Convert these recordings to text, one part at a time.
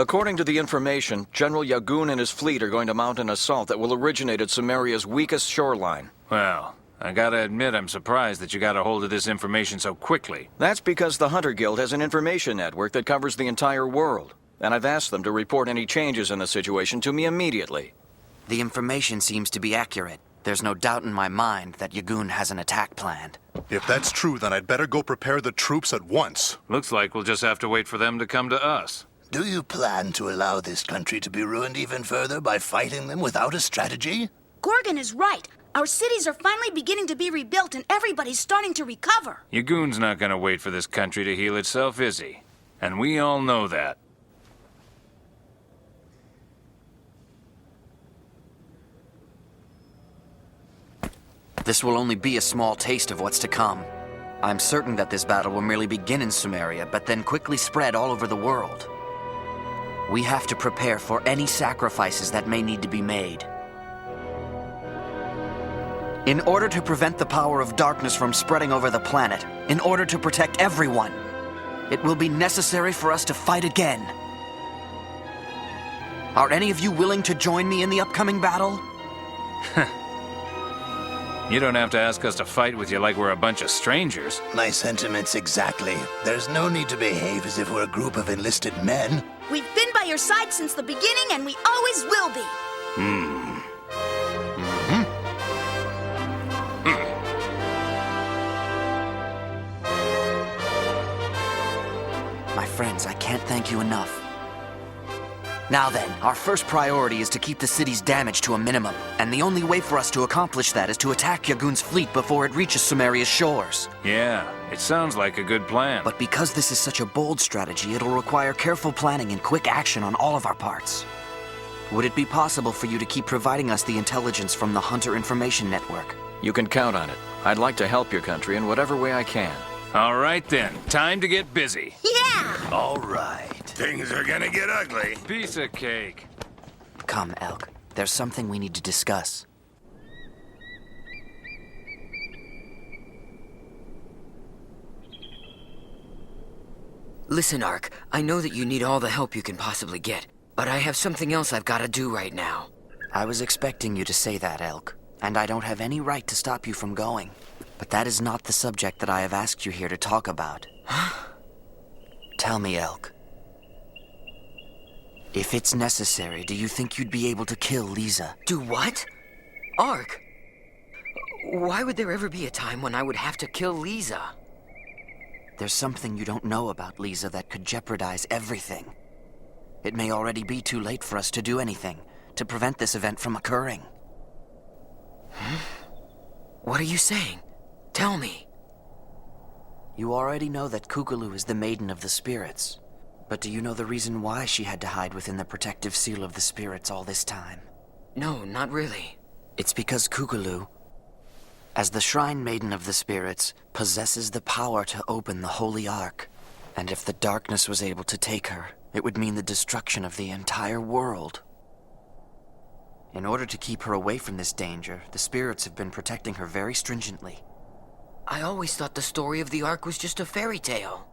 According to the information, General Yagoon and his fleet are going to mount an assault that will originate at Sumeria's weakest shoreline. Well, I gotta admit I'm surprised that you got a hold of this information so quickly. That's because the Hunter Guild has an information network that covers the entire world, and I've asked them to report any changes in the situation to me immediately. The information seems to be accurate. There's no doubt in my mind that Yagoon has an attack planned. If that's true, then I'd better go prepare the troops at once. Looks like we'll just have to wait for them to come to us. Do you plan to allow this country to be ruined even further by fighting them without a strategy? Gorgon is right. Our cities are finally beginning to be rebuilt and everybody's starting to recover. Yagoon's not gonna wait for this country to heal itself, is he? And we all know that. This will only be a small taste of what's to come. I'm certain that this battle will merely begin in Sumeria, but then quickly spread all over the world. We have to prepare for any sacrifices that may need to be made. In order to prevent the power of darkness from spreading over the planet, in order to protect everyone, it will be necessary for us to fight again. Are any of you willing to join me in the upcoming battle? You don't have to ask us to fight with you like we're a bunch of strangers. My sentiments exactly. There's no need to behave as if we're a group of enlisted men. We've been by your side since the beginning and we always will be. My friends, I can't thank you enough. Now then, our first priority is to keep the city's damage to a minimum, and the only way for us to accomplish that is to attack Yagoon's fleet before it reaches Sumeria's shores. Yeah, it sounds like a good plan. But because this is such a bold strategy, it'll require careful planning and quick action on all of our parts. Would it be possible for you to keep providing us the intelligence from the Hunter Information Network? You can count on it. I'd like to help your country in whatever way I can. All right then, time to get busy. Yeah! All right. Things are gonna get ugly. Piece of cake. Come, Elk. There's something we need to discuss. Listen, Ark, I know that you need all the help you can possibly get, but I have something else I've got to do right now. I was expecting you to say that, Elk, and I don't have any right to stop you from going. But that is not the subject that I have asked you here to talk about. Tell me, Elk. If it's necessary, do you think you'd be able to kill Lisa? Do what? Ark? Why would there ever be a time when I would have to kill Lisa? There's something you don't know about Lisa that could jeopardize everything. It may already be too late for us to do anything to prevent this event from occurring. What are you saying? Tell me. You already know that Kukulu is the Maiden of the Spirits. But do you know the reason why she had to hide within the protective seal of the spirits all this time? No, not really. It's because Kukulu, as the Shrine Maiden of the Spirits, possesses the power to open the Holy Ark. And if the darkness was able to take her, it would mean the destruction of the entire world. In order to keep her away from this danger, the spirits have been protecting her very stringently. I always thought the story of the Ark was just a fairy tale.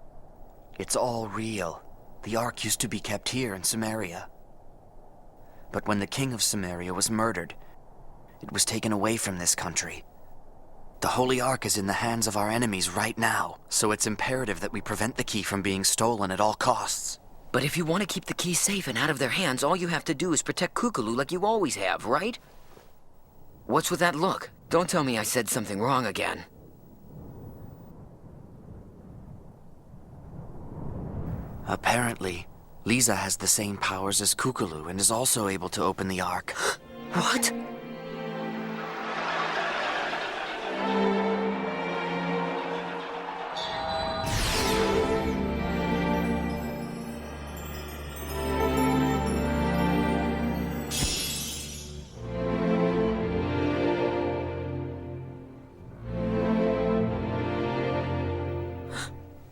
It's all real. The Ark used to be kept here in Sumeria. But when the king of Sumeria was murdered, it was taken away from this country. The Holy Ark is in the hands of our enemies right now, so it's imperative that we prevent the key from being stolen at all costs. But if you want to keep the key safe and out of their hands, all you have to do is protect Kukulu like you always have, right? What's with that look? Don't tell me I said something wrong again. Apparently, Lisa has the same powers as Kukulu and is also able to open the Ark. What?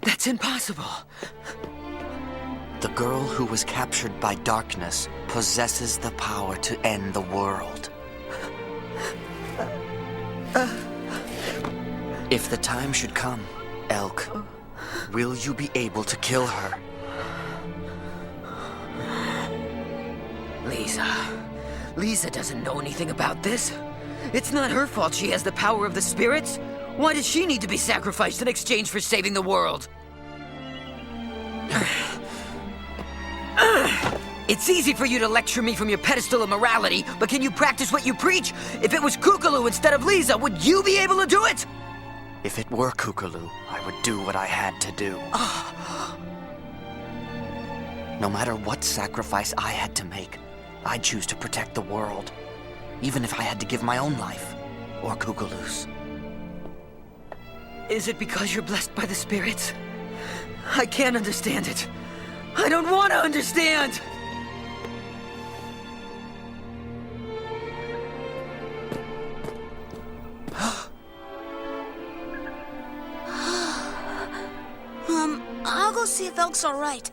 That's impossible. The girl who was captured by darkness possesses the power to end the world. If the time should come, Elk, will you be able to kill her? Lisa doesn't know anything about this. It's not her fault she has the power of the spirits. Why does she need to be sacrificed in exchange for saving the world? It's easy for you to lecture me from your pedestal of morality, but can you practice what you preach? If it was Kookaloo instead of Lisa, would you be able to do it? If it were Kookaloo, I would do what I had to do. No matter what sacrifice I had to make, I'd choose to protect the world, even if I had to give my own life, or Kookaloo's. Is it because you're blessed by the spirits? I can't understand it. I don't want to understand! I'll go see if Elk's all right.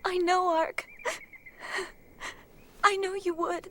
I know, Ark. I know you would.